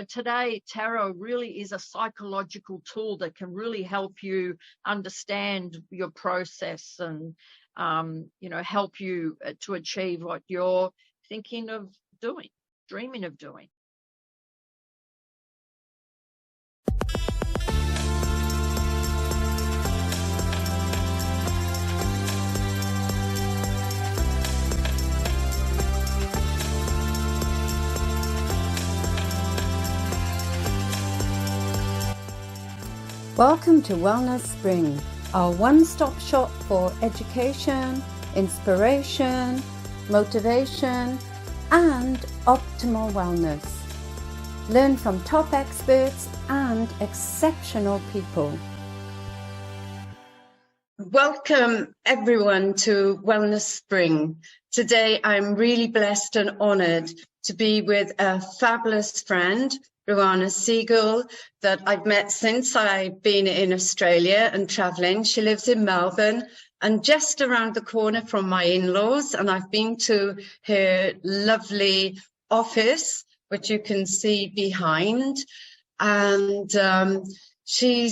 today tarot really is a psychological tool that can really help you understand your process and, help you to achieve what you're thinking of doing, dreaming of doing. Welcome to Wellness Spring, our one-stop shop for education, inspiration, motivation, and optimal wellness. Learn from top experts and exceptional people. Welcome everyone to Wellness Spring. Today I'm really blessed and honoured to be with a fabulous friend, Ruanna Segal, that I've met since I've been in Australia and travelling. She lives in Melbourne and just around the corner from my in-laws, and I've been to her lovely office, which you can see behind. And she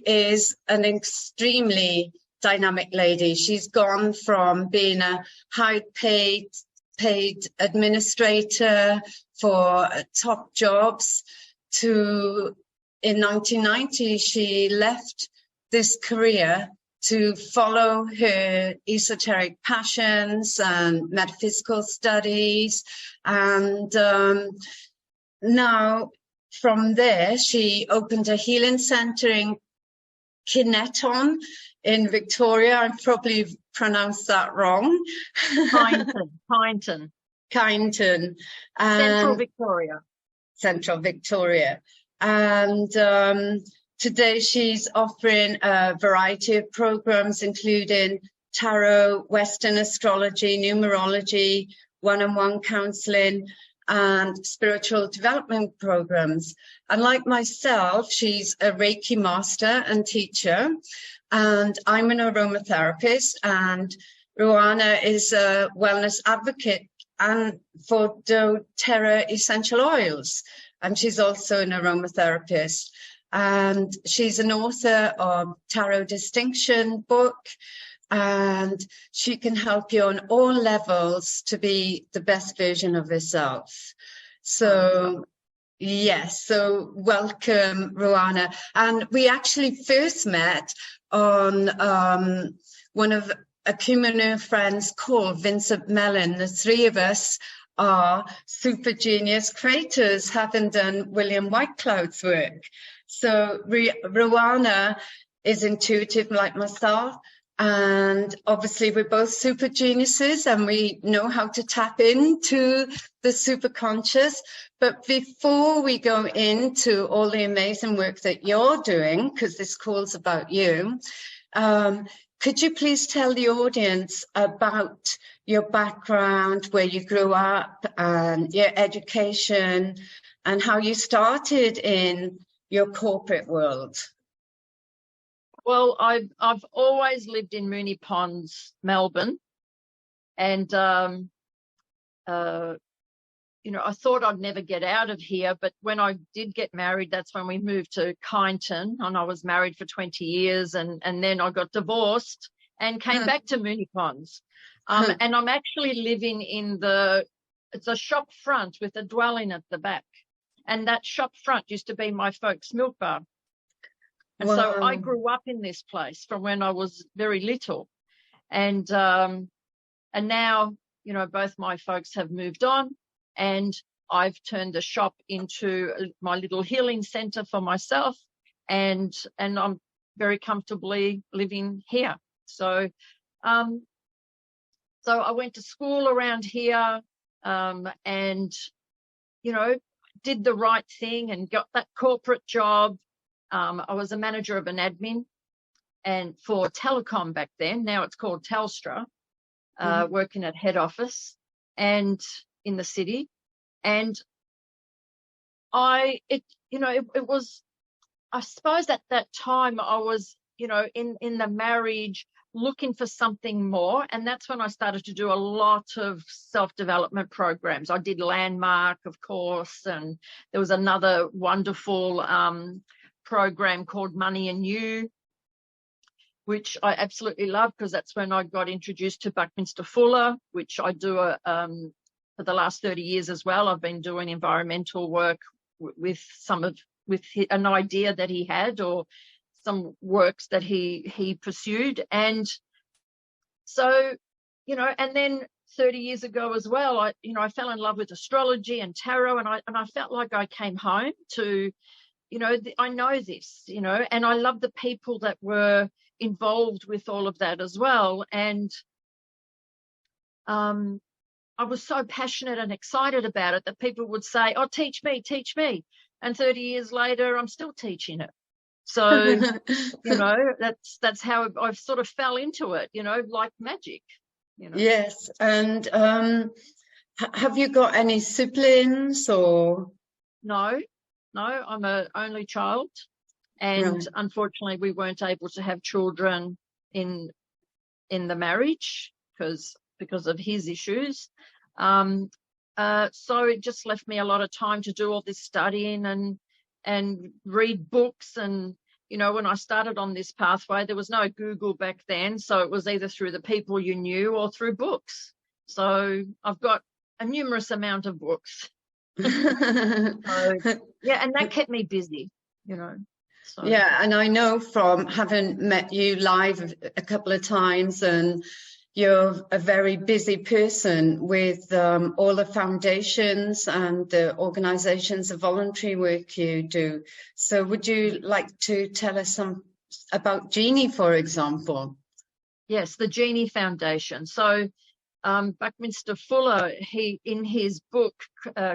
is an extremely dynamic lady. She's gone from being a high-paid administrator for top jobs to, in 1990, she left this career to follow her esoteric passions and metaphysical studies. And now from there, she opened a healing centre in Kineton in Victoria. I probably pronounced that wrong. Kyneton. Central Victoria. And today she's offering a variety of programs, including tarot, Western astrology, numerology, one-on-one counselling, and spiritual development programs. And like myself, she's a Reiki master and teacher, and I'm an aromatherapist, and Ruanna is a wellness advocate and for doTERRA essential oils, and she's also an aromatherapist. And she's an author of Tarot Distinction book, and she can help you on all levels to be the best version of yourself. So yes, so welcome, Ruanna. And we actually first met on one of a community of friends called Vincent Mellon. The three of us are super genius creators, having done William Whitecloud's work. So Ruanna is intuitive like myself, and obviously we're both super geniuses and we know how to tap into the super conscious. But before we go into all the amazing work that you're doing, because this call's about you, could you please tell the audience about your background, where you grew up, and your education, and how you started in your corporate world? Well, I've always lived in Moonee Ponds, Melbourne, and I thought I'd never get out of here, but when I did get married, that's when we moved to Kyneton, and I was married for 20 years, and then I got divorced and came back to Moonee Ponds. And I'm actually living in it's a shop front with a dwelling at the back, and that shop front used to be my folks' milk bar. And wow. So I grew up in this place from when I was very little, and now, both my folks have moved on, and I've turned the shop into my little healing centre for myself, and I'm very comfortably living here. So I went to school around here, and did the right thing and got that corporate job. I was a manager of an admin and for telecom back then. Now it's called Telstra, working at head office and in the city. And it was, I suppose at that time I was, in the marriage, looking for something more. And that's when I started to do a lot of self-development programs. I did Landmark, of course, and there was another wonderful program called Money and You, which I absolutely love, because that's when I got introduced to Buckminster Fuller, which I do for the last 30 years as well. I've been doing environmental work with an idea that he had, or some works that he pursued. And so, and then 30 years ago as well, I fell in love with astrology and tarot, and I felt like I came home to, I know this, and I love the people that were involved with all of that as well. And I was so passionate and excited about it that people would say, oh, teach me. And 30 years later, I'm still teaching it. So, that's how I sort of fell into it, like magic. Yes. And have you got any siblings or? No, I'm an only child. And unfortunately, we weren't able to have children in the marriage because of his issues. So it just left me a lot of time to do all this studying and read books. And, when I started on this pathway, there was no Google back then. So it was either through the people you knew or through books. So I've got a numerous amount of books. So, yeah, and that kept me busy, So. Yeah, and I know from having met you live a couple of times, and you're a very busy person with all the foundations and the organizations of voluntary work you do. So would you like to tell us some about GENI, for example? Yes, the GENI Foundation. So Buckminster Fuller, in his book,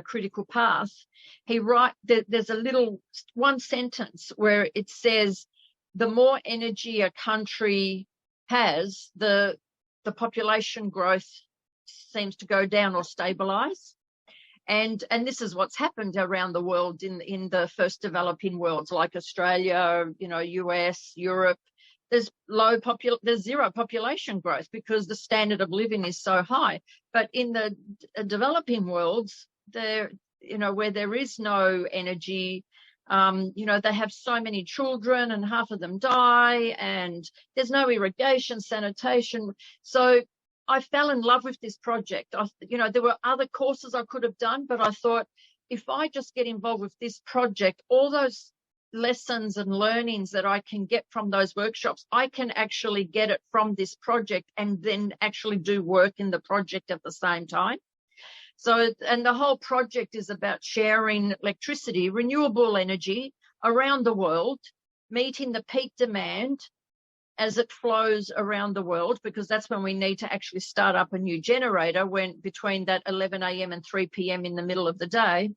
Critical Path, there's a little one sentence where it says, the more energy a country has, the population growth seems to go down or stabilize. And this is what's happened around the world in the first developing worlds, like Australia, US, Europe. There's zero population growth because the standard of living is so high. But in the developing worlds, where there is no energy, they have so many children and half of them die, and there's no irrigation, sanitation. So I fell in love with this project. There were other courses I could have done, but I thought, if I just get involved with this project, all those lessons and learnings that I can get from those workshops, I can actually get it from this project and then actually do work in the project at the same time. So, and the whole project is about sharing electricity, renewable energy around the world, meeting the peak demand as it flows around the world, because that's when we need to actually start up a new generator between that 11 a.m. and 3 p.m. in the middle of the day.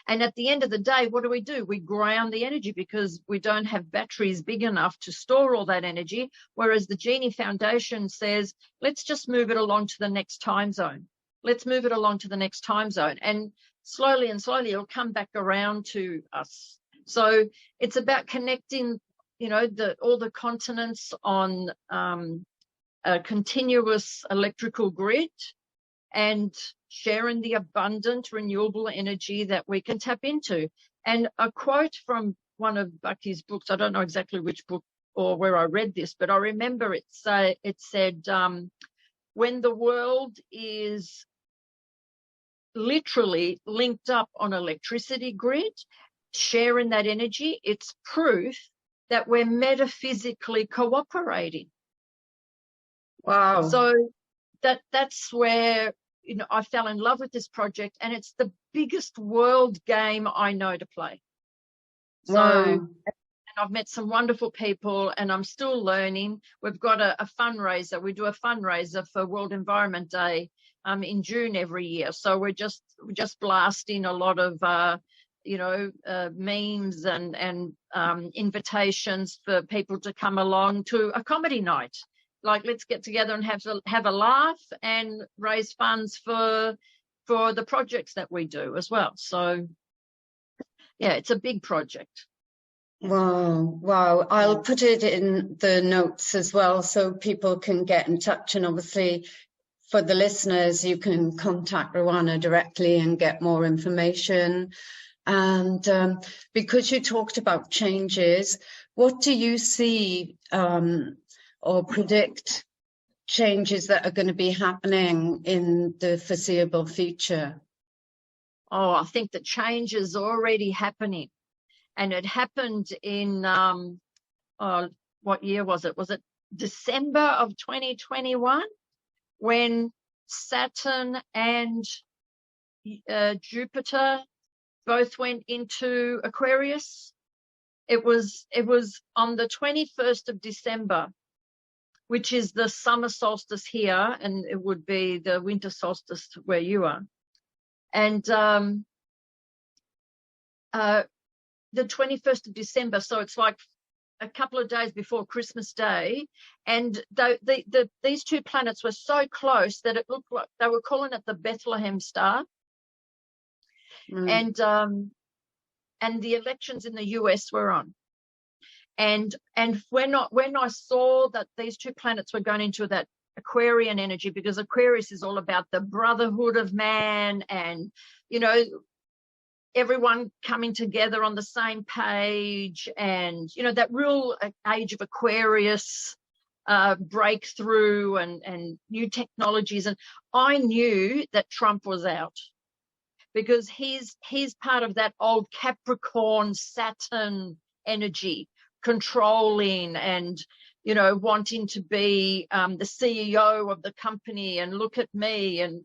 And at the end of the day, what do? We ground the energy because we don't have batteries big enough to store all that energy. Whereas the GENI Foundation says, let's just move it along to the next time zone. Let's move it along to the next time zone. And slowly it'll come back around to us. So it's about connecting, all the continents on a continuous electrical grid, and sharing the abundant renewable energy that we can tap into. And a quote from one of Bucky's books, I don't know exactly which book or where I read this, but I remember it said, when the world is literally linked up on electricity grid, sharing that energy, it's proof that we're metaphysically cooperating. Wow. So that's where I fell in love with this project, and it's the biggest world game I know to play. So, wow. And I've met some wonderful people, and I'm still learning. We've got a fundraiser. We do a fundraiser for World Environment Day in June every year. So we're just blasting a lot of memes and invitations for people to come along to a comedy night. Like, let's get together and have a laugh and raise funds for the projects that we do as well. So, yeah, it's a big project. Wow, wow. I'll put it in the notes as well so people can get in touch. And obviously, for the listeners, you can contact Ruanna directly and get more information. And because you talked about changes, what do you see or predict changes that are going to be happening in the foreseeable future? Oh, I think the change is already happening. And it happened in, what year was it? Was it December of 2021 when Saturn and Jupiter both went into Aquarius? It was on the 21st of December, which is the summer solstice here, and it would be the winter solstice where you are. And the 21st of December, so it's like a couple of days before Christmas Day, and these two planets were so close that it looked like they were calling it the Bethlehem star. And the elections in the US were on, and when I saw that these two planets were going into that Aquarian energy, because Aquarius is all about the brotherhood of man, and everyone coming together on the same page, and that real age of Aquarius, breakthrough and new technologies. And I knew that Trump was out, because he's part of that old Capricorn Saturn energy, controlling and wanting to be the CEO of the company, and look at me, and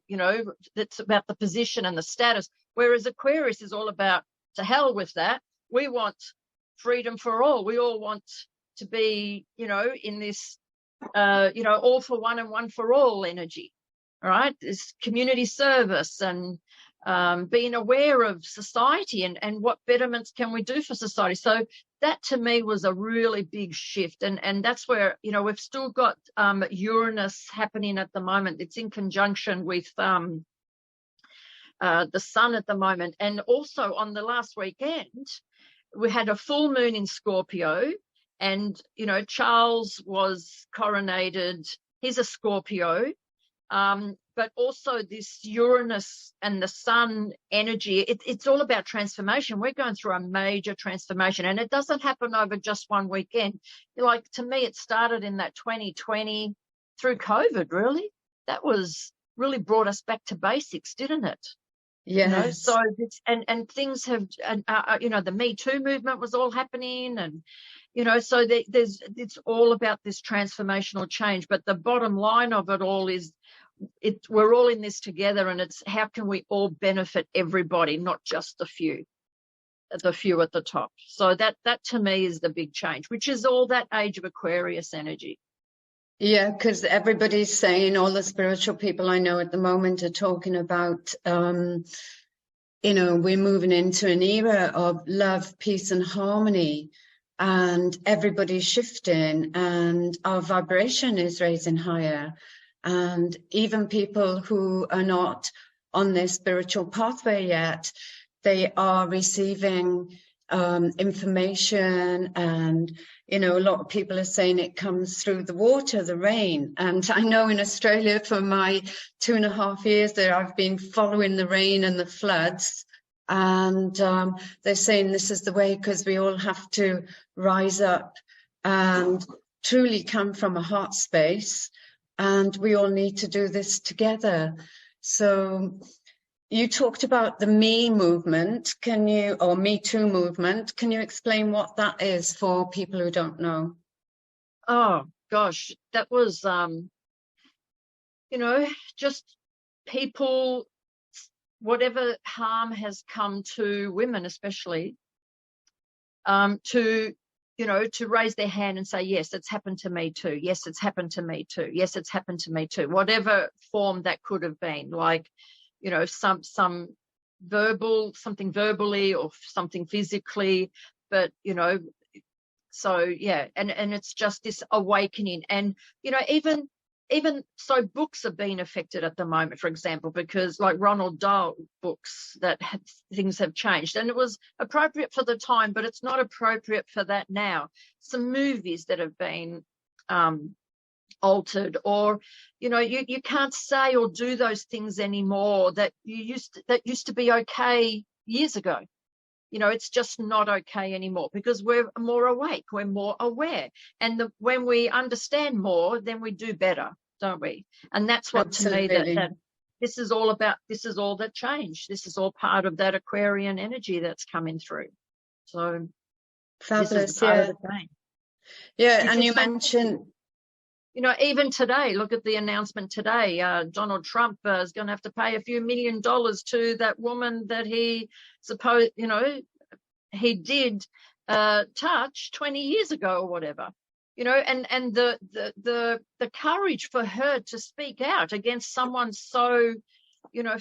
that's about the position and the status. Whereas Aquarius is all about, to hell with that. We want freedom for all. We all want to be, in this, all for one and one for all energy. All right. This community service and being aware of society and what betterments can we do for society. So that to me was a really big shift. And that's where, we've still got Uranus happening at the moment. It's in conjunction with the sun at the moment. And also on the last weekend, we had a full moon in Scorpio, and, Charles was coronated. He's a Scorpio. But also this Uranus and the sun energy, it's all about transformation. We're going through a major transformation, and it doesn't happen over just one weekend. Like, to me, it started in that 2020 through COVID, really. That was really brought us back to basics, didn't it? Yes. So it's, and things have, the Me Too movement was all happening, and so it's all about this transformational change. But the bottom line of it all is, we're all in this together, and it's how can we all benefit everybody, not just the few at the top. So that to me is the big change, which is all that age of Aquarius energy. Yeah, because everybody's saying, all the spiritual people I know at the moment are talking about, we're moving into an era of love, peace, and harmony, and everybody's shifting, and our vibration is raising higher. And even people who are not on their spiritual pathway yet, they are receiving information, and a lot of people are saying it comes through the water, the rain. And I know in Australia, for my 2.5 years there, I've been following the rain and the floods, and they're saying this is the way, because we all have to rise up and truly come from a heart space, and we all need to do this together. So you talked about the Me movement, or Me Too movement. Can you explain what that is for people who don't know? Oh, gosh, that was, just people, whatever harm has come to women, especially, to raise their hand and say, yes, it's happened to me too. Yes, it's happened to me too. Yes, it's happened to me too. Whatever form that could have been, like, something verbally or something physically, but, so yeah. And it's just this awakening. And, even even so, books are being affected at the moment, for example, because like Ronald Dahl books, things have changed, and it was appropriate for the time, but it's not appropriate for that now. Some movies that have been altered, or you can't say or do those things anymore that used to be okay years ago. It's just not okay anymore, because we're more awake, we're more aware, and when we understand more, then we do better, don't we? And that's what Absolutely. to me that this is all about. This is all that change. This is all part of that Aquarian energy that's coming through. So fabulous. This is part of the change. Yeah, and you mentioned, even today, look at the announcement today. Donald Trump is going to have to pay a few $1 million to that woman that he he did touch 20 years ago or whatever. And the courage for her to speak out against someone so,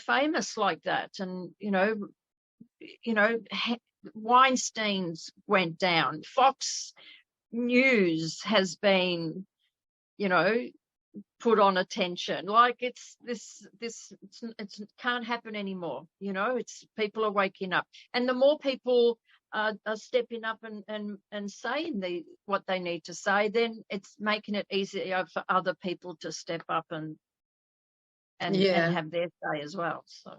famous like that. And, Weinstein's went down. Fox News has been, put on attention. Like it can't happen anymore. It's people are waking up, and the more people are stepping up and saying what they need to say, then it's making it easier for other people to step up and have their say as well. So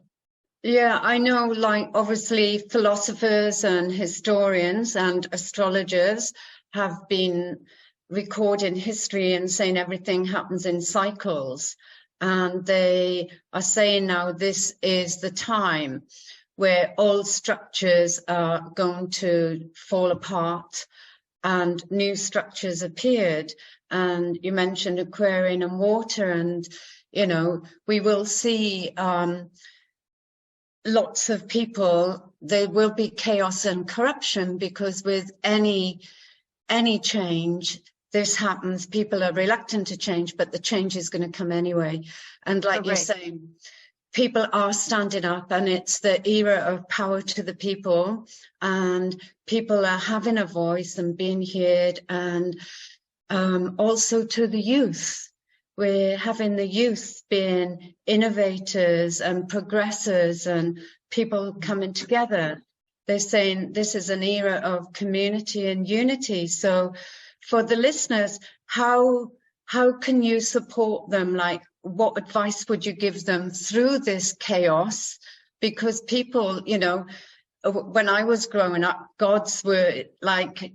yeah, I know, like obviously philosophers and historians and astrologers have been recording history and saying everything happens in cycles, and they are saying now this is the time where old structures are going to fall apart and new structures appeared. And you mentioned Aquarian and water, and we will see lots of people. There will be chaos and corruption, because with any change, this happens. People are reluctant to change, but the change is going to come anyway. And like you're saying, people are standing up, and it's the era of power to the people, and people are having a voice and being heard. And also to the youth, we're having the youth being innovators and progressors and people coming together. They're saying this is an era of community and unity. So for the listeners, how can you support them? Like, what advice would you give them through this chaos? Because people, when I was growing up, gods were like,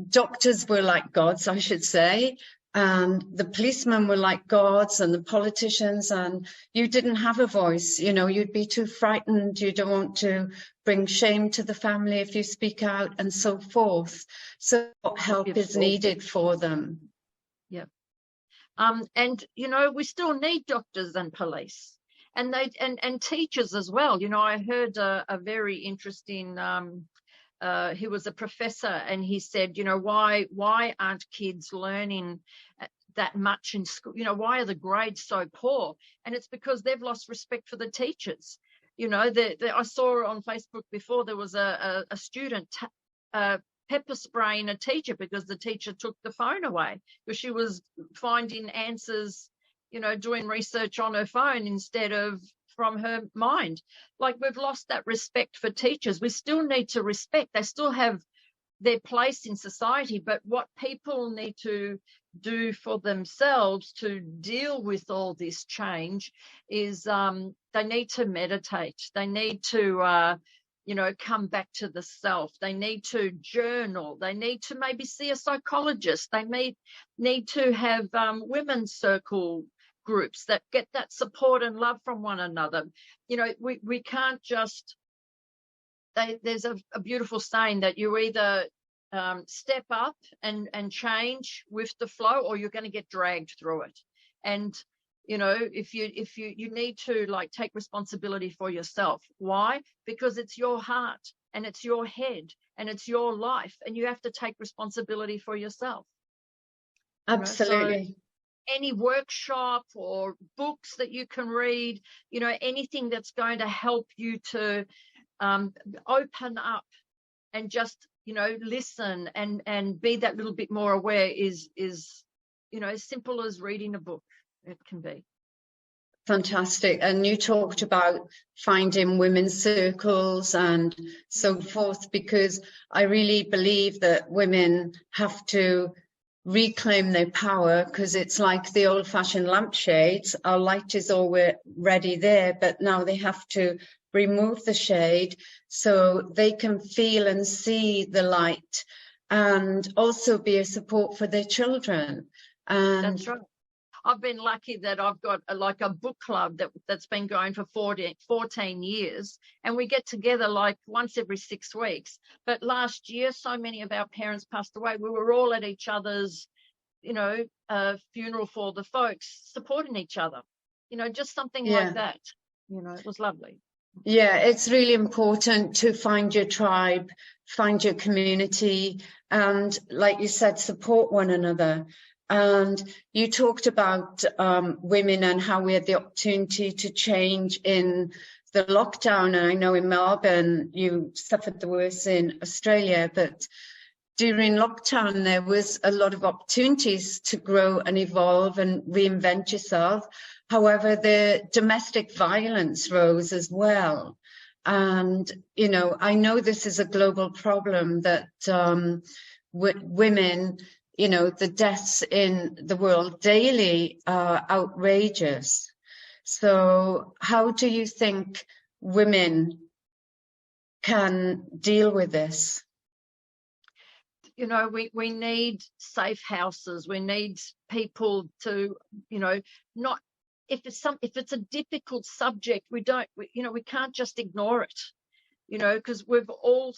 doctors were like gods, I should say. And the policemen were like gods, and the politicians, and you didn't have a voice. You'd be too frightened. You don't want to bring shame to the family if you speak out, and so forth. So what help is needed for them? Yeah. And we still need doctors and police, and teachers as well. I heard a very interesting he was a professor, and he said, why aren't kids learning that much in school? Why are the grades so poor? And it's because they've lost respect for the teachers. I saw on Facebook before, there was a student pepper spraying a teacher because the teacher took the phone away, because she was finding answers, doing research on her phone instead of from her mind. Like, we've lost that respect for teachers. We still need to respect. They still have their place in society, but what people need to do for themselves to deal with all this change is they need to meditate. They need to come back to the self. They need to journal. They need to maybe see a psychologist. They may need to have women's circle groups that get that support and love from one another. We can't just, there's a beautiful saying that you either step up and change with the flow, or you're going to get dragged through it. And if you need to take responsibility for yourself. Why? Because it's your heart and it's your head and it's your life, and you have to take responsibility for yourself. Absolutely. So any workshop or books that you can read, anything that's going to help you to open up and just listen and be that little bit more aware is as simple as reading a book. It can be. Fantastic. And you talked about finding women's circles and so forth, because I really believe that women have to reclaim their power, because it's like the old-fashioned lampshades. Our light is already there, but now they have to remove the shade so they can feel and see the light, and also be a support for their children. And that's right. I've been lucky that I've got like a book club that's been going for 14 years, and we get together like once every 6 weeks. But last year, so many of our parents passed away. We were all at each other's, funeral for the folks, supporting each other, just something like that. It was lovely. Yeah, it's really important to find your tribe, find your community, and like you said, support one another. And you talked about women and how we had the opportunity to change in the lockdown. And I know in Melbourne, you suffered the worst in Australia, but during lockdown, there was a lot of opportunities to grow and evolve and reinvent yourself. However, the domestic violence rose as well. And, I know this is a global problem, that women, the deaths in the world daily are outrageous. So how do you think women can deal with this? We need safe houses. We need people to, not, if it's a difficult subject, we can't just ignore it. Because we've all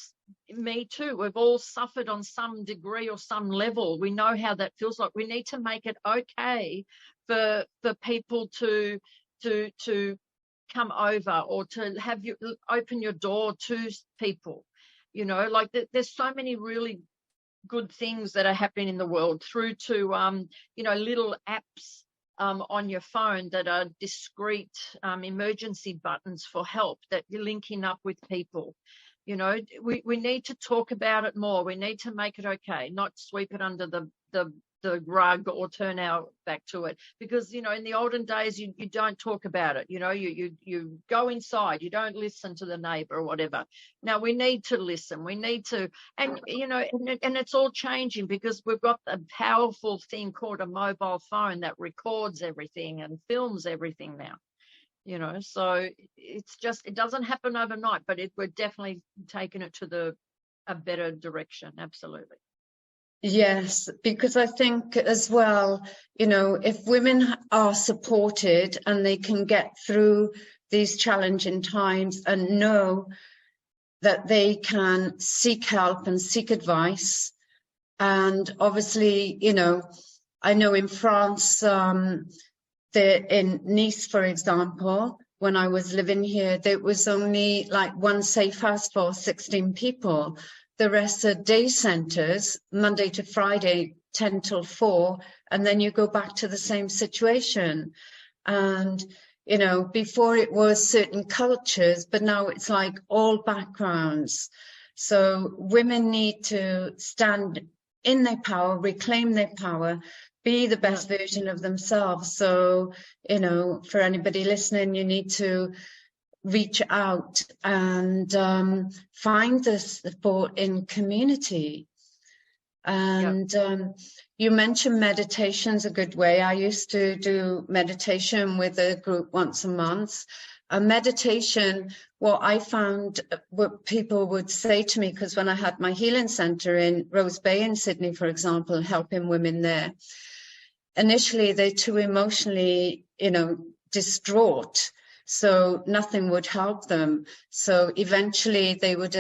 suffered on some degree or some level. We know how that feels like. We need to make it okay for people to come over, or to have you open your door to people. There's so many really good things that are happening in the world, through to little apps on your phone that are discreet emergency buttons for help, that you're linking up with people. We need to talk about it more. We need to make it okay, not sweep it under the rug or turn our back to it, because in the olden days you don't talk about it. You go inside, you don't listen to the neighbor or whatever. Now we need to listen. We need to, and and it's all changing, because we've got a powerful thing called a mobile phone that records everything and films everything now. So it's just, it doesn't happen overnight, but we're definitely taking it to a better direction. Absolutely. Yes, because I think as well, if women are supported and they can get through these challenging times and know that they can seek help and seek advice. And obviously, I know in France, in Nice, for example, when I was living here, there was only like one safe house for 16 people. The rest are day centres, Monday to Friday, 10 till 4, and then you go back to the same situation. And, before it was certain cultures, but now it's like all backgrounds. So women need to stand in their power, reclaim their power, be the best version of themselves. So, for anybody listening, you need to reach out and find the support in community. And you mentioned meditation's a good way. I used to do meditation with a group once a month. Meditation, what I found, what people would say to me, because when I had my healing centre in Rose Bay in Sydney, for example, helping women there, initially they're too emotionally, distraught. So nothing would help them. So eventually they would,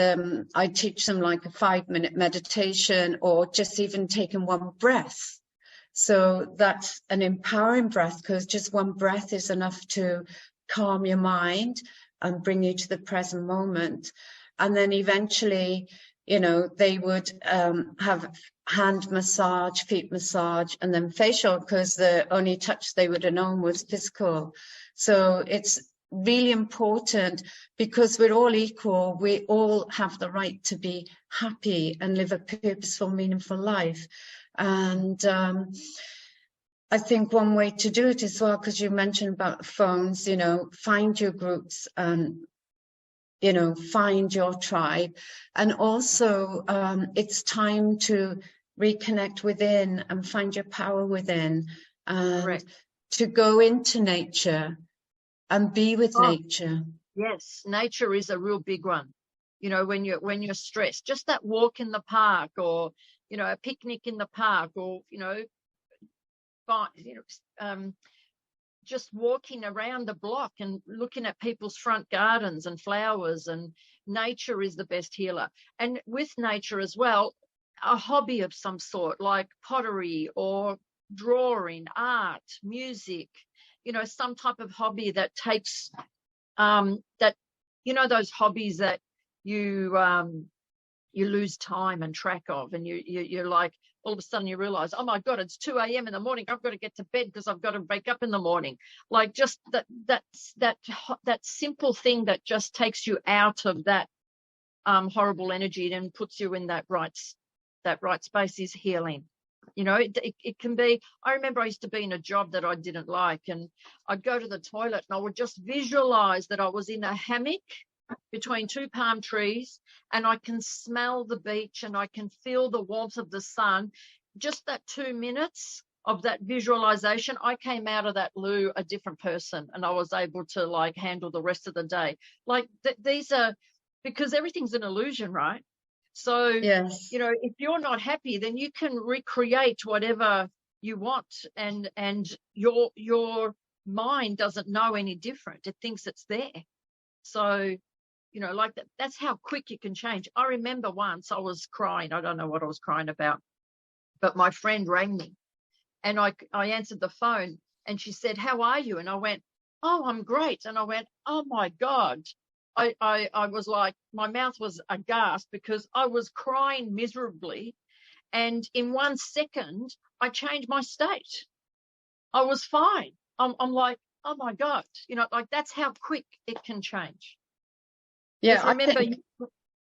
I'd teach them like a 5-minute meditation, or just even taking one breath. So that's an empowering breath, because just one breath is enough to calm your mind and bring you to the present moment. And then eventually, they would have hand massage, feet massage, and then facial, because the only touch they would have known was physical. So it's really important, because we're all equal. We all have the right to be happy and live a purposeful, meaningful life. And I think one way to do it as well, because you mentioned about the phones, you know, find your groups and, you know, find your tribe. And also it's time to reconnect within and find your power within, and Correct. to go into nature and be with nature. Yes, nature is a real big one. You know, when you're stressed, just that walk in the park, or, you know, a picnic in the park, or, you know, just walking around the block and looking at people's front gardens and flowers, and nature is the best healer. And with nature as well, a hobby of some sort, like pottery or drawing, art, music, you know, some type of hobby that takes that, you know, those hobbies that you lose time and track of, and you're like, all of a sudden you realize, oh my God, it's 2 a.m. in the morning. I've got to get to bed because I've got to wake up in the morning. Like, just that simple thing that just takes you out of that horrible energy and puts you in that right space is healing. You know, it can be. I remember I used to be in a job that I didn't like, and I'd go to the toilet and I would just visualize that I was in a hammock between 2 palm trees, and I can smell the beach and I can feel the warmth of the sun. Just that 2 minutes of that visualization, I came out of that loo a different person, and I was able to, like, handle the rest of the day. Like, these are, because everything's an illusion, right? So, yes, you know, if you're not happy, then you can recreate whatever you want, and your mind doesn't know any different. It thinks it's there. So, you know, like that's how quick you can change. I remember once I was crying. I don't know what I was crying about, but my friend rang me, and I answered the phone, and she said, "How are you?" And I went, "Oh, I'm great." And I went, "Oh my God." I was like, my mouth was aghast because I was crying miserably. And in 1 second, I changed my state. I was fine. I'm like, oh my God, you know, like, that's how quick it can change. yeah. Remember,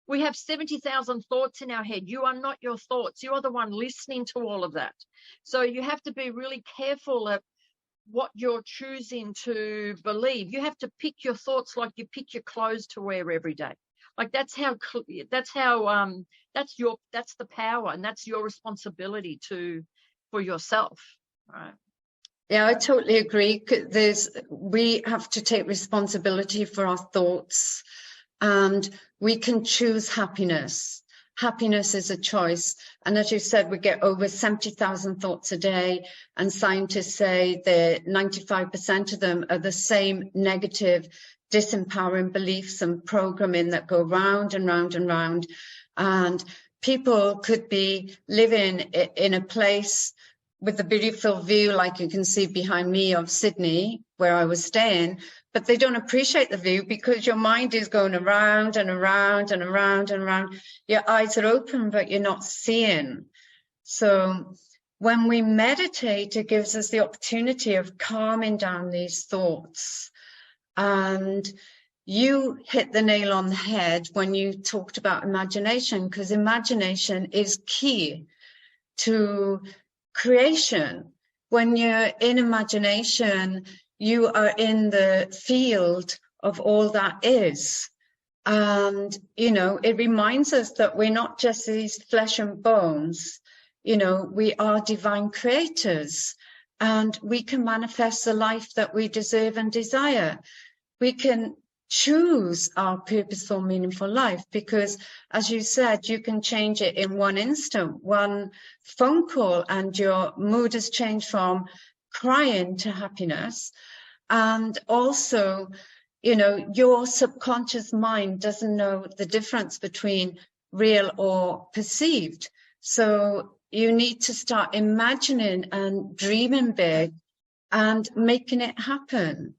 we have 70,000 thoughts in our head. You are not your thoughts. You are the one listening to all of that. So you have to be really careful at what you're choosing to believe. You have to pick your thoughts like you pick your clothes to wear every day. Like, that's the power, and that's your responsibility for yourself, right? Yeah, I totally agree. We have to take responsibility for our thoughts, and we can choose happiness. Happiness is a choice. And as you said, we get over 70,000 thoughts a day, and scientists say that 95% of them are the same negative, disempowering beliefs and programming that go round and round and round. And people could be living in a place with a beautiful view, like you can see behind me, of Sydney, where I was staying, but they don't appreciate the view because your mind is going around and around and around and around. Your eyes are open, but you're not seeing. So when we meditate, it gives us the opportunity of calming down these thoughts. And you hit the nail on the head when you talked about imagination, because imagination is key to creation. When you're in imagination, you are in the field of all that is. And, you know, it reminds us that we're not just these flesh and bones. You know, we are divine creators, and we can manifest the life that we deserve and desire. We can choose our purposeful, meaningful life, because, as you said, you can change it in one instant, one phone call, and your mood has changed from crying to happiness. And also, you know, your subconscious mind doesn't know the difference between real or perceived. So you need to start imagining and dreaming big and making it happen.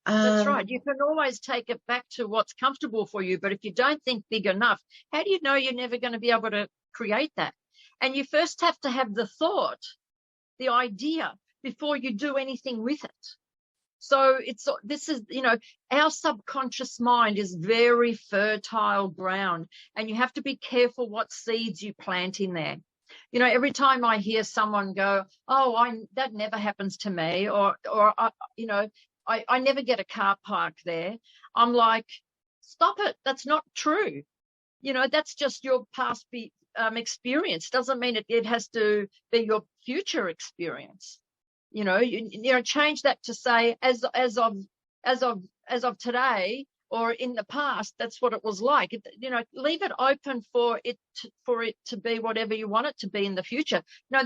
That's right. You can always take it back to what's comfortable for you. But if you don't think big enough, how do you know you're never going to be able to create that? And you first have to have the thought, the idea, before you do anything with it. So this is, you know, our subconscious mind is very fertile ground, and you have to be careful what seeds you plant in there. You know, every time I hear someone go, oh, that never happens to me, or you know, I never get a car park there, I'm like, stop it. That's not true. You know, that's just your past experience. Doesn't mean it has to be your future experience. You know, you know, change that to say as of today, or in the past, that's what it was like. You know, leave it open for it to be whatever you want it to be in the future. No,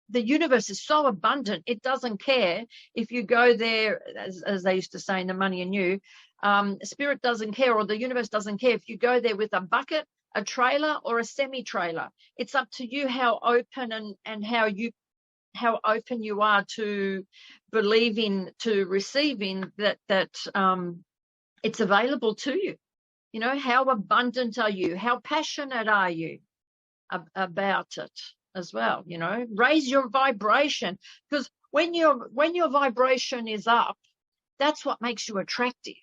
the universe is so abundant, it doesn't care if you go there, as they used to say in The Money and You. Spirit doesn't care, or the universe doesn't care if you go there with a bucket, a trailer, or a semi-trailer. It's up to you how open and how open you are to believing, to receiving that it's available to you. You know, how abundant are you? How passionate are you about it as well? You know, raise your vibration, because when your vibration is up, that's what makes you attractive.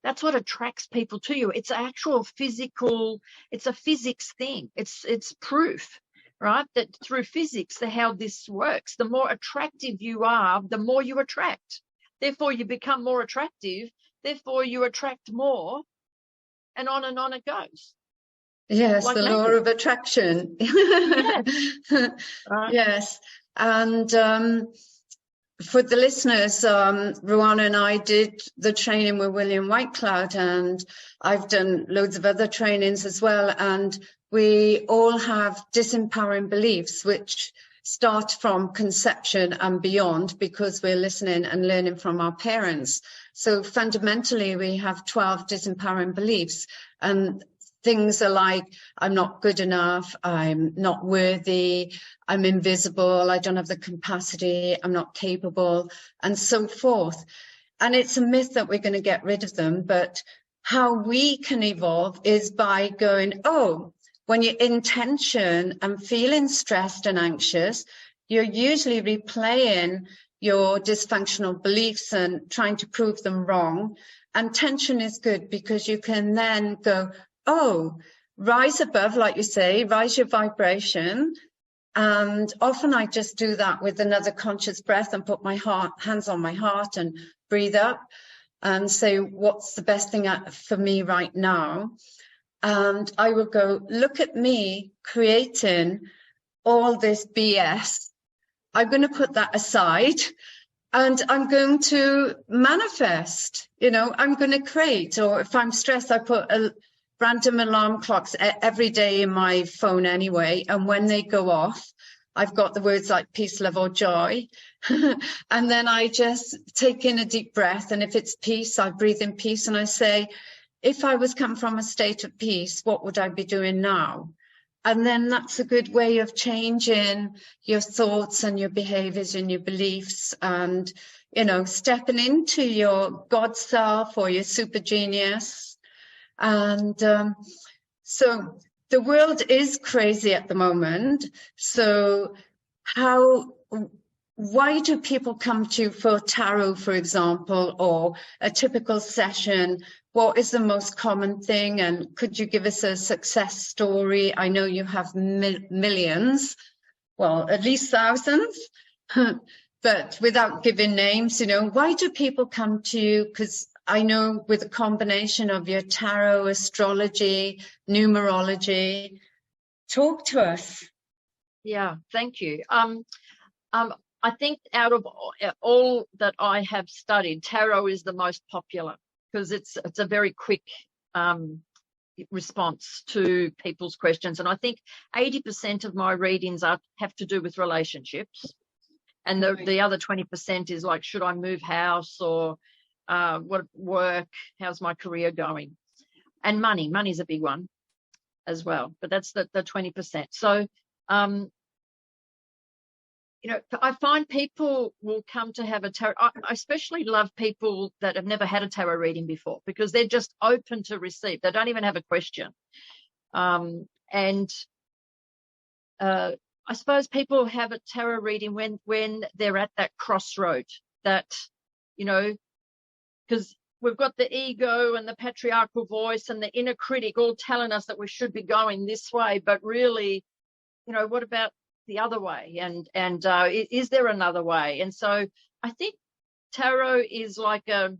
That's what attracts people to you. It's actual physical, it's a physics thing. It's proof, right? That through physics, how this works. The more attractive you are, the more you attract. Therefore, you become more attractive. Therefore, you attract more, and on it goes. Yes, like the law of attraction. Yes. Right. Yes. And for the listeners, Ruanna and I did the training with William Whitecloud, and I've done loads of other trainings as well. And we all have disempowering beliefs, which start from conception and beyond, because we're listening and learning from our parents. So fundamentally, we have 12 disempowering beliefs, and things are like, I'm not good enough, I'm not worthy, I'm invisible, I don't have the capacity, I'm not capable, and so forth. And it's a myth that we're going to get rid of them, but how we can evolve is by going, oh, when you're in tension and feeling stressed and anxious, you're usually replaying your dysfunctional beliefs and trying to prove them wrong. And tension is good, because you can then go, oh, rise above, like you say, rise your vibration. And often I just do that with another conscious breath and put my hands on my heart and breathe up and say, what's the best thing for me right now? And I will go, look at me creating all this BS. I'm going to put that aside, and I'm going to manifest, you know, I'm going to create. Or if I'm stressed, I put random alarm clocks every day in my phone anyway. And when they go off, I've got the words like peace, love, or joy. And then I just take in a deep breath. And if it's peace, I breathe in peace. And I say, if I was come from a state of peace, what would I be doing now? And then that's a good way of changing your thoughts and your behaviors and your beliefs, and, you know, stepping into your God self or your super genius. And so the world is crazy at the moment. So why do people come to you for tarot, for example, or a typical session? What is the most common thing? And could you give us a success story? I know you have millions, well, at least thousands, but without giving names, you know, why do people come to you? Because I know with a combination of your tarot, astrology, numerology, talk to us. Yeah, thank you. I think out of all that I have studied, tarot is the most popular, because it's a very quick response to people's questions. And I think 80% of my readings have to do with relationships. And the other 20% is like, should I move house, or what work, how's my career going? And money's a big one as well, but that's the 20%. So, you know, I find people will come to have a tarot. I especially love people that have never had a tarot reading before, because they're just open to receive. They don't even have a question. I suppose people have a tarot reading when they're at that crossroad, that, you know, because we've got the ego and the patriarchal voice and the inner critic all telling us that we should be going this way, but really what about the other way? And is there another way? And so I think tarot is like a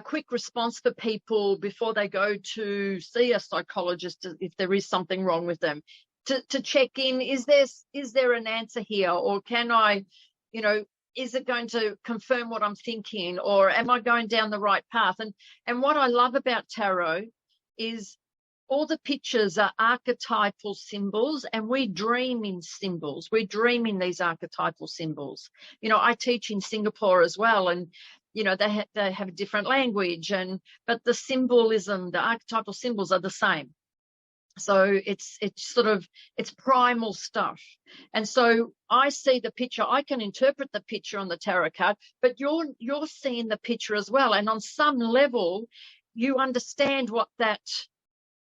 quick response for people before they go to see a psychologist if there is something wrong with them, to check in, is there an answer here, or can I, is it going to confirm what I'm thinking, or am I going down the right path? And what I love about tarot is all the pictures are archetypal symbols, and we dream in symbols. We dream in these archetypal symbols. I teach in Singapore as well, and they have a different language, but the symbolism, the archetypal symbols are the same. So it's primal stuff. And so I see the picture, I can interpret the picture on the tarot card, but you're seeing the picture as well. And on some level, you understand what that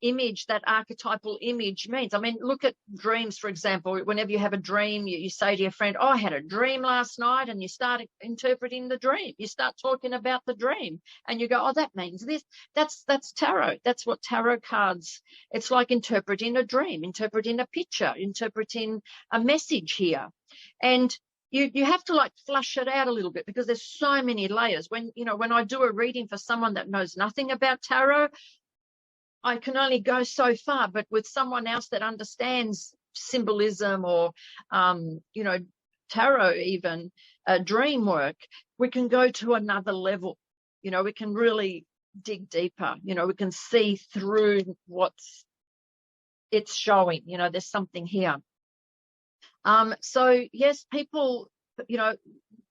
image, that archetypal image means. I mean, look at dreams, for example. Whenever you have a dream, you say to your friend, I had a dream last night, and you start interpreting the dream. You start talking about the dream, and you go, that means this. That's tarot. That's what tarot cards, it's like interpreting a dream, interpreting a picture, interpreting a message here. And you have to flush it out a little bit, because there's so many layers. When I do a reading for someone that knows nothing about tarot, I can only go so far, but with someone else that understands symbolism or, tarot, even dream work, we can go to another level. We can really dig deeper. We can see through what's it's showing. There's something here. So yes, people,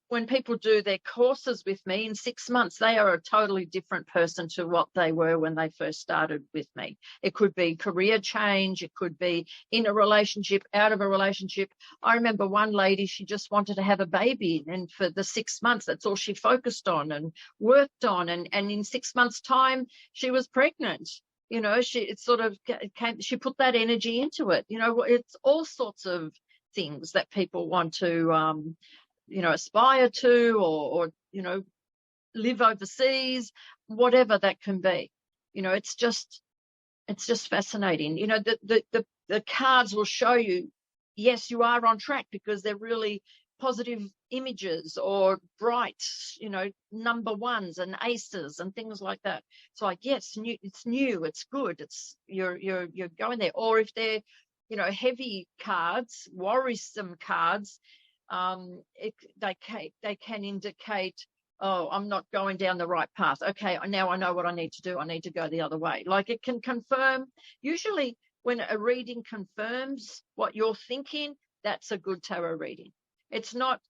when people do their courses with me in 6 months, they are a totally different person to what they were when they first started with me. It could be career change. It could be in a relationship, out of a relationship. I remember one lady, she just wanted to have a baby. And for the 6 months, that's all she focused on and worked on. And in 6 months' time, she was pregnant. She put that energy into it. It's all sorts of things that people want to, aspire to, or live overseas, whatever that can be. It's just fascinating. The cards will show you, yes, you are on track, because they're really positive images, or bright, number ones and aces and things like that. It's like, yes, it's new, it's good, it's you're going there. Or if they're, heavy cards, worrisome cards, they can indicate, I'm not going down the right path. Okay, now I know what I need to do. I need to go the other way. It can confirm. Usually when a reading confirms what you're thinking, that's a good tarot reading. It's not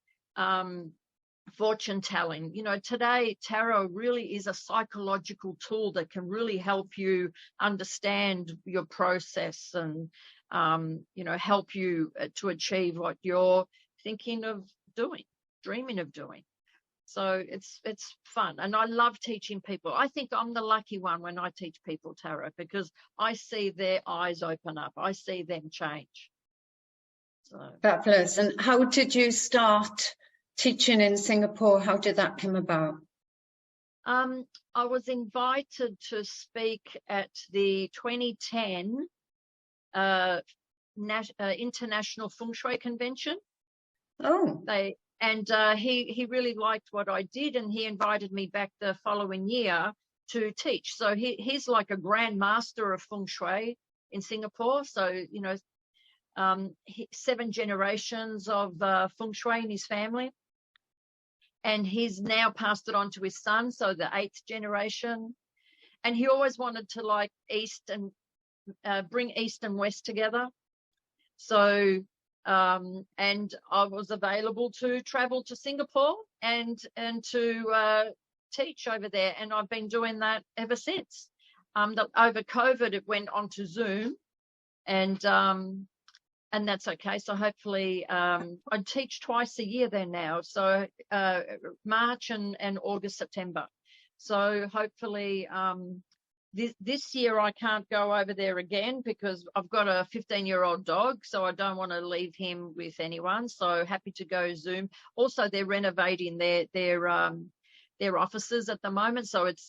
fortune telling. Today tarot really is a psychological tool that can really help you understand your process and help you to achieve what you're thinking of doing, dreaming of doing. So it's fun, and I love teaching people. I think I'm the lucky one when I teach people tarot, because I see their eyes open up. I see them change. So fabulous. And how did you start teaching in Singapore? How did that come about? I was invited to speak at the 2010 International Feng Shui Convention. Oh. He really liked what I did, and he invited me back the following year to teach. So he's like a grand master of Feng Shui in Singapore. So 7 generations of Feng Shui in his family, and he's now passed it on to his son, so the 8th generation. And he always wanted to East and bring East and West together. So and I was available to travel to Singapore and to teach over there, and I've been doing that ever since. Over COVID, it went on to Zoom, and that's okay. So hopefully, I teach twice a year there now. So March and August, September. So hopefully, this year I can't go over there again, because I've got a 15-year-old dog, so I don't want to leave him with anyone. So happy to go Zoom. Also, they're renovating their their offices at the moment. So it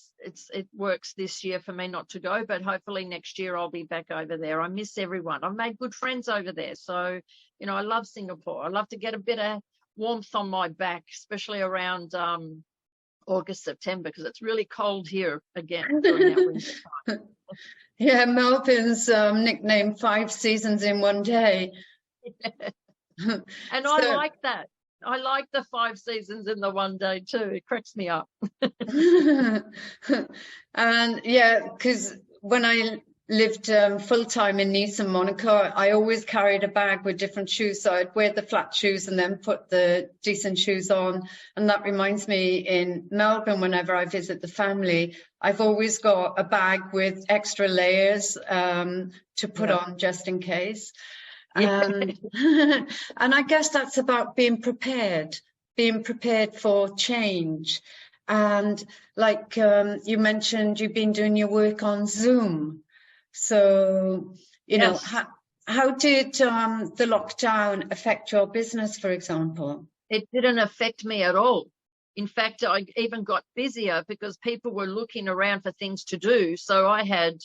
works this year for me not to go, but hopefully next year I'll be back over there. I miss everyone. I've made good friends over there. So, you know, I love Singapore. I love to get a bit of warmth on my back, especially around August, September, because it's really cold here again during that winter time. Yeah, Melbourne's nicknamed 5 seasons in one day. And I like that. I like the 5 seasons in the one day too. It cracks me up. And yeah, because when I lived full-time in Nice and Monaco, I always carried a bag with different shoes. So I'd wear the flat shoes and then put the decent shoes on. And that reminds me, in Melbourne, whenever I visit the family, I've always got a bag with extra layers to put on just in case. And I guess that's about being prepared for change. And like you mentioned, you've been doing your work on Zoom. So, you know, how did the lockdown affect your business, for example? It didn't affect me at all. In fact, I even got busier because people were looking around for things to do. So I had,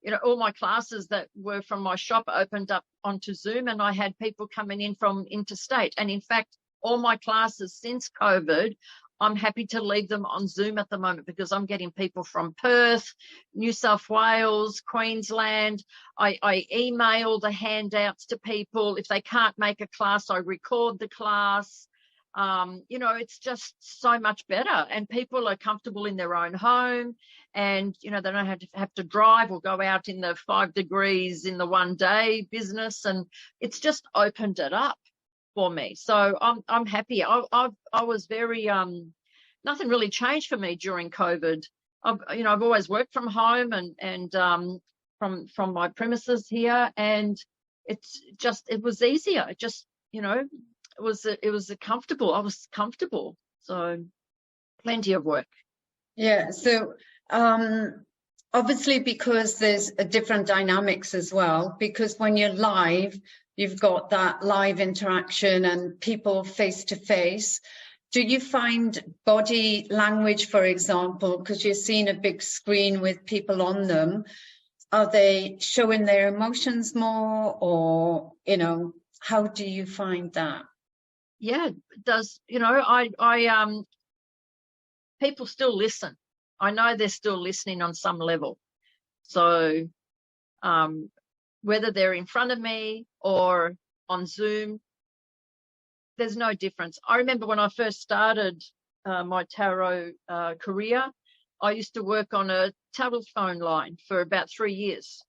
you know, all my classes that were from my shop opened up onto Zoom, and I had people coming in from interstate. And in fact, all my classes since COVID, I'm happy to leave them on Zoom at the moment because I'm getting people from Perth, New South Wales, Queensland. I email the handouts to people. If they can't make a class, I record the class. You know, it's just so much better, and people are comfortable in their own home, and, you know, they don't have to drive or go out in the 5 degrees in the one day business, and it's just opened it up for me. So I'm happy. I was very nothing really changed for me during COVID. I've always worked from home and from my premises here, and it was easier. It just, you know, it was comfortable. I was comfortable. So plenty of work. Yeah. So obviously, because there's a different dynamics as well, because when you're live, you've got that live interaction and people face to face. Do you find body language, for example, because you're seeing a big screen with people on them, are they showing their emotions more, or, you know, how do you find that? Yeah, it does. You know, people still listen. I know they're still listening on some level. So whether they're in front of me or on Zoom, there's no difference. I remember when I first started my tarot career, I used to work on a telephone line for about 3 years.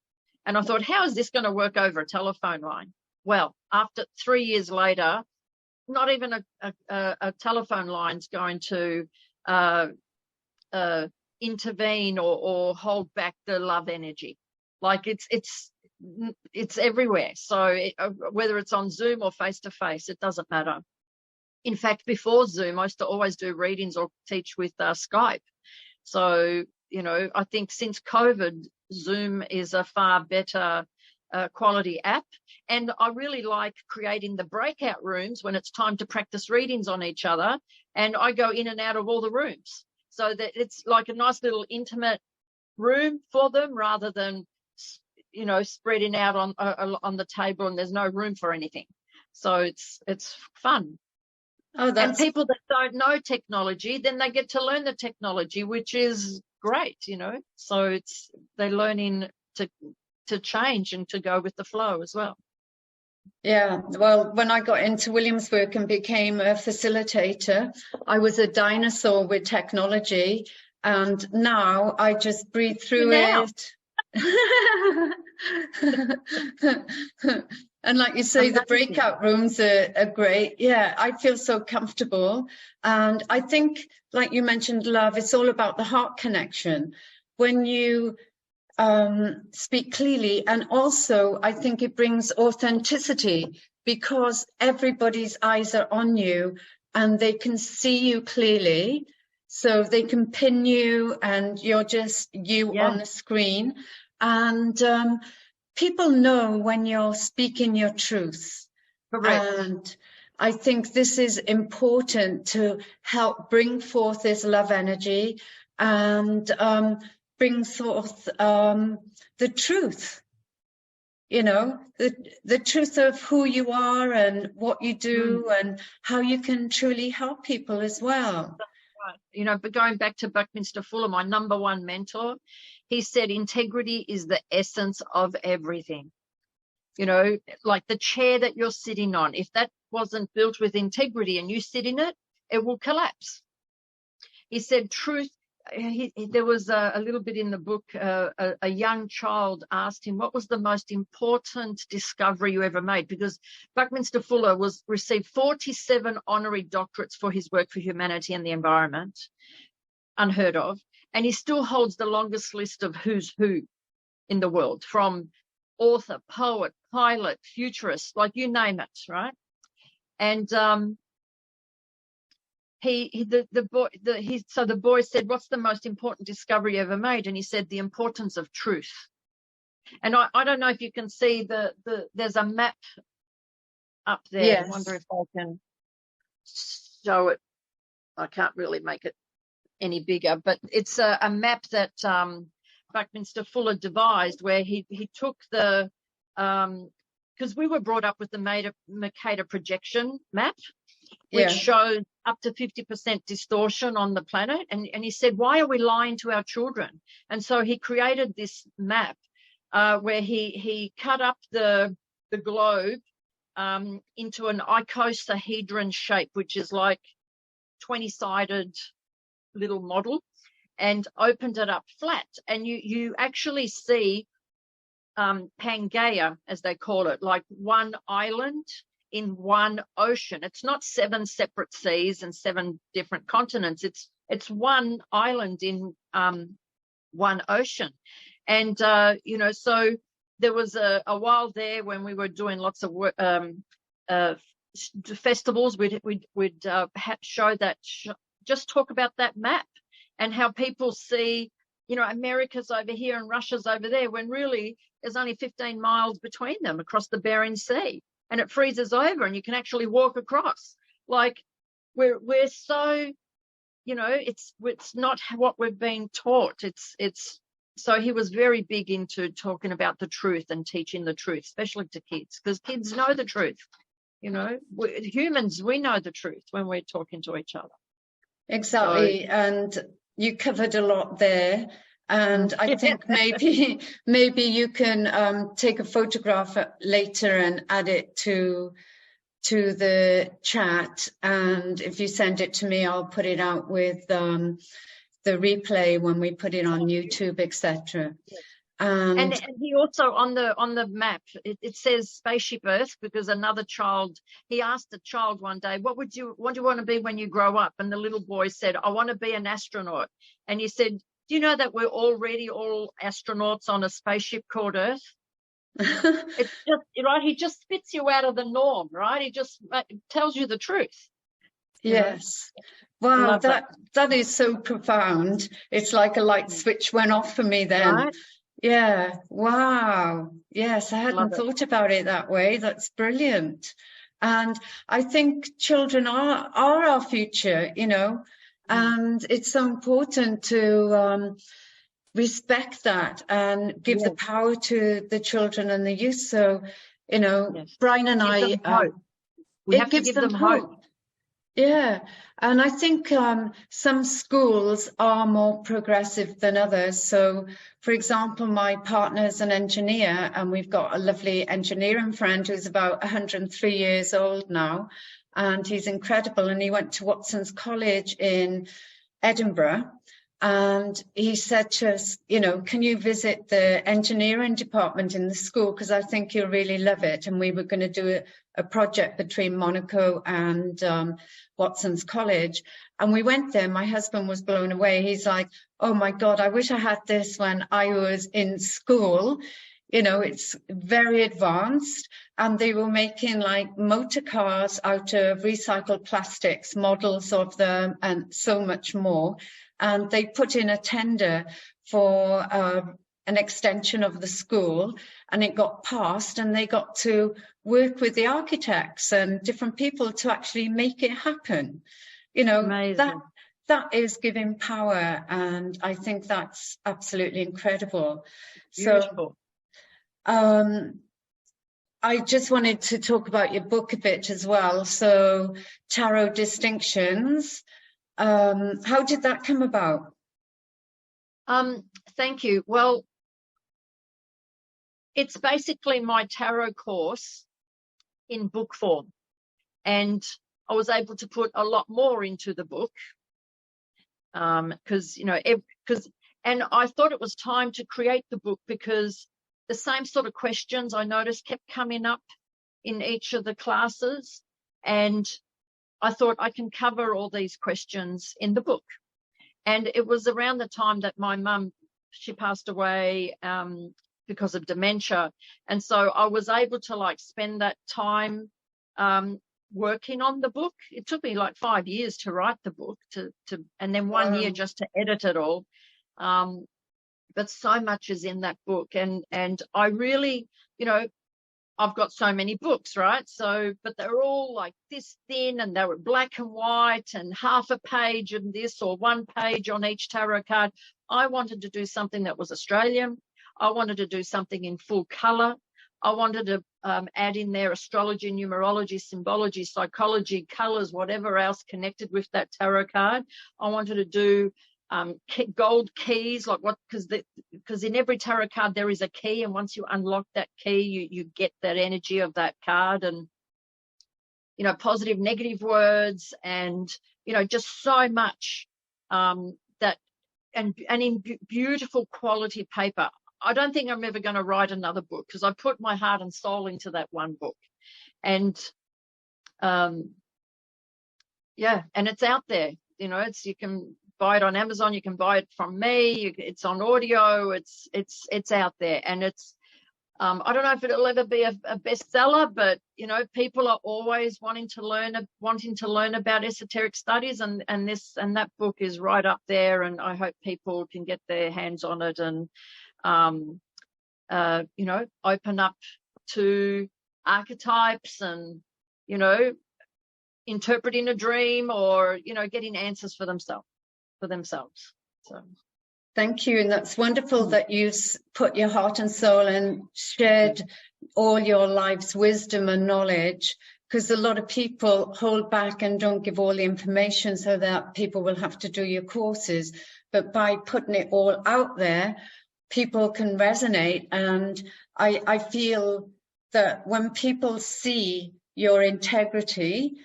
And I thought, how is this going to work over a telephone line? Well, after 3 years later, not even a telephone line's going to intervene or hold back the love energy. Like it's everywhere. So whether it's on Zoom or face to face, it doesn't matter. In fact, before Zoom, I used to always do readings or teach with Skype. So, you know, I think since COVID, Zoom is a far better quality app. And I really like creating the breakout rooms when it's time to practice readings on each other. And I go in and out of all the rooms so that it's like a nice little intimate room for them, rather than, you know, spreading out on the table and there's no room for anything. So it's fun. Oh, and people that don't know technology, then they get to learn the technology, which is great, you know. So they're learning to change and to go with the flow as well. Yeah, well, when I got into William's work and became a facilitator, I was a dinosaur with technology, and now I just breathe through it. And like you say, the breakout rooms are great. Yeah, I feel so comfortable. And I think, like you mentioned, love, it's all about the heart connection. When you speak clearly, and also I think it brings authenticity, because everybody's eyes are on you and they can see you clearly, so they can pin you and you're just you on the screen. And people know when you're speaking your truth. Correct. And I think this is important to help bring forth this love energy and bring forth the truth, you know, the truth of who you are and what you do and how you can truly help people as well. Right. You know, but going back to Buckminster Fuller, my number one mentor, he said integrity is the essence of everything. You know, like the chair that you're sitting on, if that wasn't built with integrity and you sit in it, it will collapse. He said truth. There was a little bit in the book, a young child asked him, what was the most important discovery you ever made? Because Buckminster Fuller received 47 honorary doctorates for his work for humanity and the environment, unheard of. And he still holds the longest list of who's who in the world, from author, poet, pilot, futurist, like you name it, right? And the boy said, what's the most important discovery you ever made? And he said, the importance of truth. And I don't know if you can see there's a map up there. Yes. I wonder if I can show it. I can't really make it any bigger, but it's a map that Buckminster Fuller devised, where he took the because we were brought up with the Mercator projection map, which shows up to 50% distortion on the planet. And he said, why are we lying to our children? And so he created this map where he cut up the globe into an icosahedron shape, which is like 20-sided little model, and opened it up flat. And you actually see Pangaea, as they call it, like one island in one ocean. It's not 7 separate seas and 7 different continents. It's one island in one ocean. And you know, so there was a while there when we were doing lots of work, festivals. We'd show that, just talk about that map and how people see, you know, America's over here and Russia's over there, when really there's only 15 miles between them across the Bering Sea. And it freezes over and you can actually walk across. Like we're so, you know, it's not what we've been taught. It's so he was very big into talking about the truth and teaching the truth, especially to kids, because kids know the truth. You know, humans, we know the truth when we're talking to each other. Exactly. So, and you covered a lot there. And I think maybe you can take a photograph later and add it to the chat. And if you send it to me, I'll put it out with the replay when we put it on YouTube, etc. And he also on the map it says Spaceship Earth, because another child, he asked a child one day, what do you want to be when you grow up? And the little boy said, I want to be an astronaut. And he said, do you know that we're already all astronauts on a spaceship called Earth? It's just right. He just spits you out of the norm, right? He just tells you the truth. Yes. Wow, that is so profound. It's like a light switch went off for me then. Right? Yeah. Wow. Yes, I hadn't thought about it that way. That's brilliant. And I think children are our future, you know. And it's so important to respect that and give the power to the children and the youth. So, you know, Brian and I, we have to give them hope. Yeah. And I think some schools are more progressive than others. So, for example, my partner's an engineer, and we've got a lovely engineering friend who's about 103 years old now. And he's incredible. And he went to Watson's College in Edinburgh. And he said to us, you know, can you visit the engineering department in the school? Because I think you'll really love it. And we were going to do a project between Monaco and Watson's College. And we went there. My husband was blown away. He's like, oh, my God, I wish I had this when I was in school. You know, it's very advanced, and they were making like motor cars out of recycled plastics, models of them, and so much more. And they put in a tender for an extension of the school, and it got passed, and they got to work with the architects and different people to actually make it happen. You know, Amazing. that is giving power, and I think that's absolutely incredible. Beautiful. So I just wanted to talk about your book a bit as well. So Tarot Distinctions, how did that come about? Thank you. Well, it's basically my tarot course in book form, and I was able to put a lot more into the book because, you know, and I thought it was time to create the book because the same sort of questions I noticed kept coming up in each of the classes, and I thought I can cover all these questions in the book. And it was around the time that my mum, she passed away because of dementia. And so I was able to like spend that time working on the book. It took me like 5 years to write the book and then 1 year just to edit it all. But so much is in that book. And I really, you know, I've got so many books, right? So, but they're all like this thin, and they were black and white and half a page of this or 1 page on each tarot card. I wanted to do something that was Australian. I wanted to do something in full color. I wanted to add in there astrology, numerology, symbology, psychology, colors, whatever else connected with that tarot card. I wanted to do gold keys, like what, because in every tarot card there is a key, and once you unlock that key, you get that energy of that card, and, you know, positive, negative words, and, you know, just so much that, and in beautiful quality paper. I don't think I'm ever going to write another book because I put my heart and soul into that one book. And yeah, and it's out there, you know, you can buy it on Amazon, you can buy it from me, it's on audio, it's out there. And it's I don't know if it'll ever be a bestseller, but, you know, people are always wanting to learn about esoteric studies, and that book is right up there, and I hope people can get their hands on it and you know, open up to archetypes and, you know, interpreting a dream, or, you know, getting answers for themselves. So thank you. And that's wonderful that you've put your heart and soul and shared all your life's wisdom and knowledge, because a lot of people hold back and don't give all the information so that people will have to do your courses. But by putting it all out there, people can resonate. And I feel that when people see your integrity,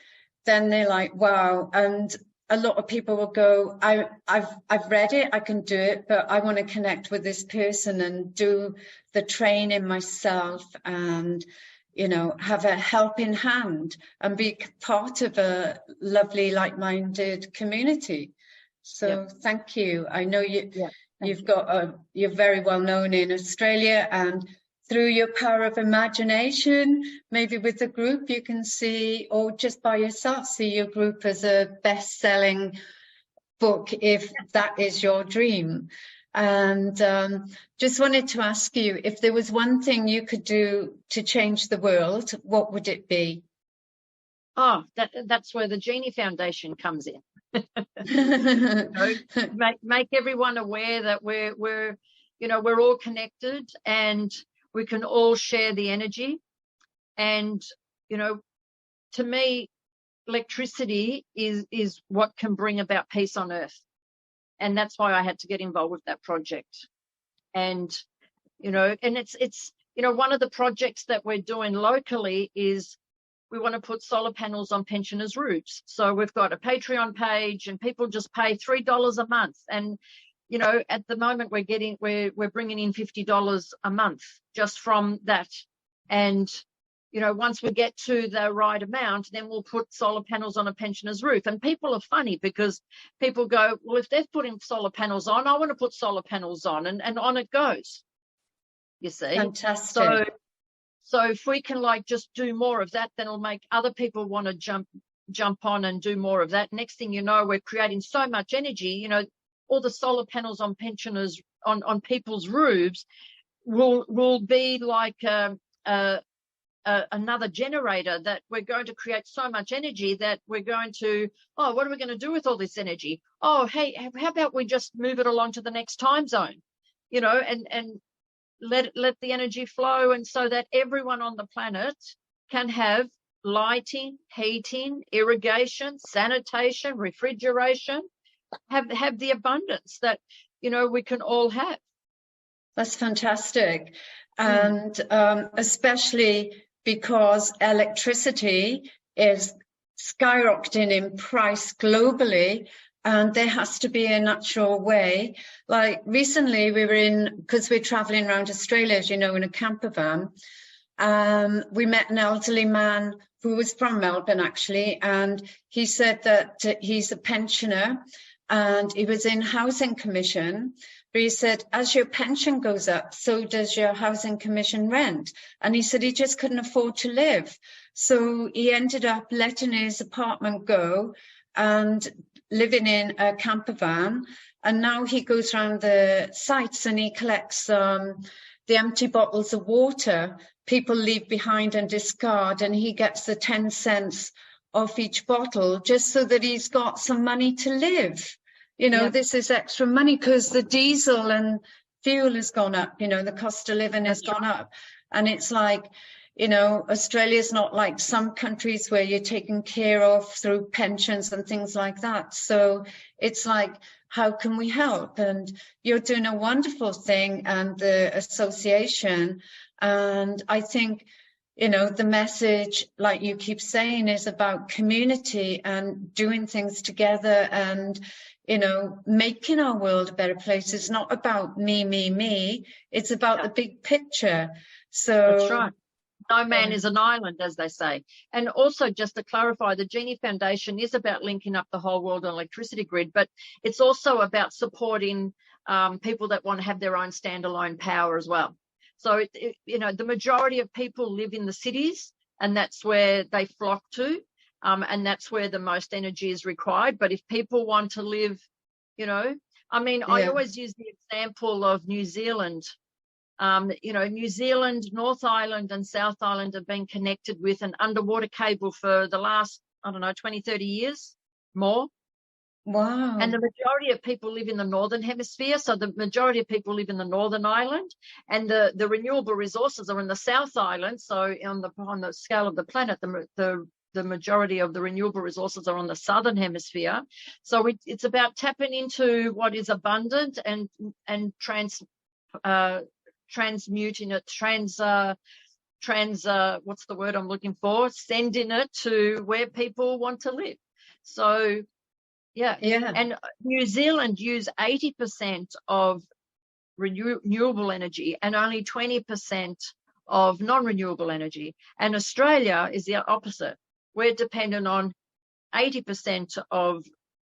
then they're like, wow. And a lot of people will go, I've read it, I can do it, but I want to connect with this person and do the training myself, and, you know, have a helping hand and be part of a lovely, like-minded community. So thank you. I know you're very well known in Australia, and through your power of imagination, maybe with a group you can see, or just by yourself, see your group as a best-selling book, if that is your dream. And just wanted to ask you, if there was one thing you could do to change the world, what would it be? Oh, that's where the GENI Foundation comes in. You know, make everyone aware that we're you know, we're all connected, and we can all share the energy. And, you know, to me, electricity is what can bring about peace on earth. And that's why I had to get involved with that project. And, you know, and it's, you know, one of the projects that we're doing locally is we want to put solar panels on pensioners' roofs. So we've got a Patreon page, and people just pay $3 a month. And, you know, at the moment we're bringing in $50 a month just from that. And, you know, once we get to the right amount, then we'll put solar panels on a pensioner's roof. And people are funny, because people go, well, if they're putting solar panels on, I want to put solar panels on, and on it goes, you see. Fantastic. So if we can like just do more of that, then it'll make other people want to jump on and do more of that. Next thing you know, we're creating so much energy. You know, all the solar panels on pensioners' on people's roofs will be like another generator, that we're going to create so much energy that we're going to, oh, what are we going to do with all this energy? Oh, hey, how about we just move it along to the next time zone, you know, and let the energy flow, and so that everyone on the planet can have lighting, heating, irrigation, sanitation, refrigeration, have the abundance that, you know, we can all have. That's fantastic. And especially because electricity is skyrocketing in price globally, and there has to be a natural way. Like recently we were because we're traveling around Australia, as you know, in a camper van. We met an elderly man who was from Melbourne, actually, and he said that he's a pensioner and he was in Housing Commission. But he said, as your pension goes up, so does your Housing Commission rent. And he said he just couldn't afford to live. So he ended up letting his apartment go and living in a camper van. And now he goes around the sites and he collects the empty bottles of water people leave behind and discard. And he gets the 10 cents off each bottle just so that he's got some money to live. You know, this is extra money because the diesel and fuel has gone up, you know, the cost of living has gone up. And it's like, you know, Australia's not like some countries where you're taken care of through pensions and things like that. So it's like, how can we help? And you're doing a wonderful thing, and the association. And I think, you know, the message, like you keep saying, is about community and doing things together and, you know, making our world a better place. It's not about me. It's about the big picture. So that's right. No man is an island, as they say. And also, just to clarify, the GENI Foundation is about linking up the whole world electricity grid, but it's also about supporting people that want to have their own standalone power as well. So, you know, the majority of people live in the cities, and that's where they flock to. And that's where the most energy is required. But if people want to live, you know, I mean, I always use the example of New Zealand. You know, New Zealand, North Island and South Island have been connected with an underwater cable for the last, I don't know, 20, 30 years more. Wow. And the majority of people live in the Northern Hemisphere. So the majority of people live in the Northern Island, and the renewable resources are in the South Island. So on the scale of the planet, the majority of the renewable resources are on the Southern Hemisphere. So it's about tapping into what is abundant and transmuting it, what's the word I'm looking for? Sending it to where people want to live. So, yeah. And New Zealand use 80% of renewable energy and only 20% of non-renewable energy. And Australia is the opposite. We're dependent on 80% of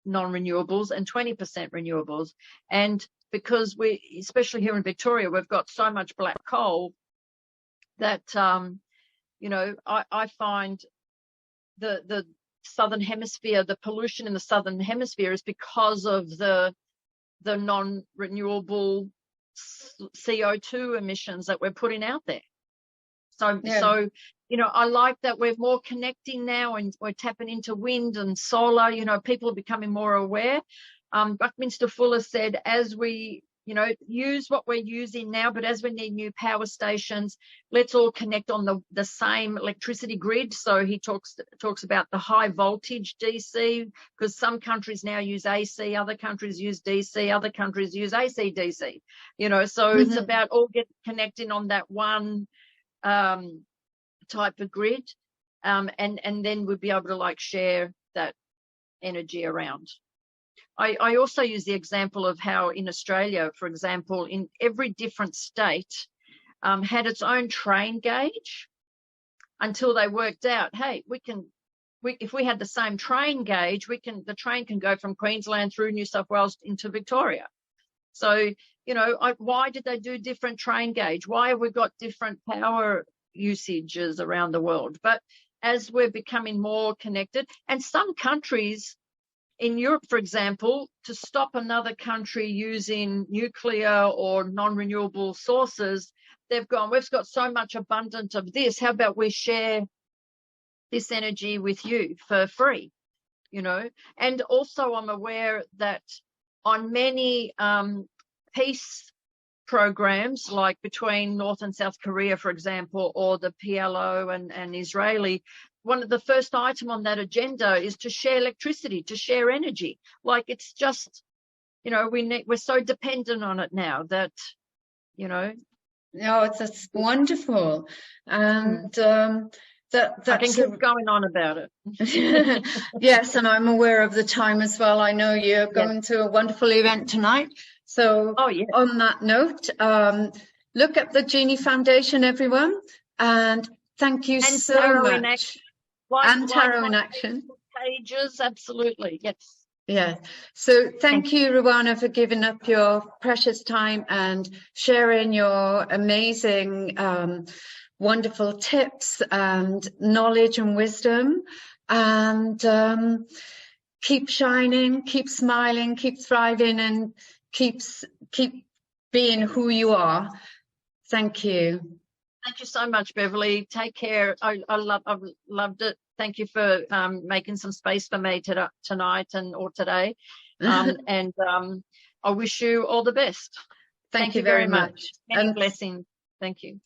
non-renewables and 20% renewables. And because we, especially here in Victoria, we've got so much black coal that, you know, I find the Southern Hemisphere, the pollution in the Southern Hemisphere is because of the non-renewable CO2 emissions that we're putting out there. So, you know, I like that we're more connecting now, and we're tapping into wind and solar. You know, people are becoming more aware. Buckminster Fuller said, as we, you know, use what we're using now, but as we need new power stations, let's all connect on the same electricity grid. So he talks about the high voltage DC, because some countries now use AC, other countries use DC, other countries use AC DC. You know, so it's about all connecting on that one type of grid, and then we'll be able to like share that energy around. I also use the example of how in Australia, for example, in every different state had its own train gauge until they worked out, hey, if we had the same train gauge, the train can go from Queensland through New South Wales into Victoria. So, you know, why did they do different train gauge? Why have we got different power usages around the world? But as we're becoming more connected, and some countries in Europe, for example, to stop another country using nuclear or non-renewable sources, they've gone, we've got so much abundance of this. How about we share this energy with you for free, you know? And also I'm aware that on many peace programs, like between North and South Korea, for example, or the PLO and Israeli, one of the first item on that agenda is to share electricity, to share energy. Like, it's just, you know, we're so dependent on it now that, you know. No, it's wonderful. And that's I can keep going on about it. Yes, and I'm aware of the time as well. I know you're going to a wonderful event tonight. So on that note, look at the GENI Foundation, everyone. And thank you so much. And Tarot in Action. Pages, absolutely, yes. Yeah. So thank you, Ruanna, for giving up your precious time and sharing your amazing, wonderful tips and knowledge and wisdom. And keep shining, keep smiling, keep thriving, and keep being who you are. Thank you. Thank you so much, Beverley. Take care. I've loved it. Thank you for making some space for me tonight or today. And I wish you all the best. Thank you very much. Many blessings. Thank you.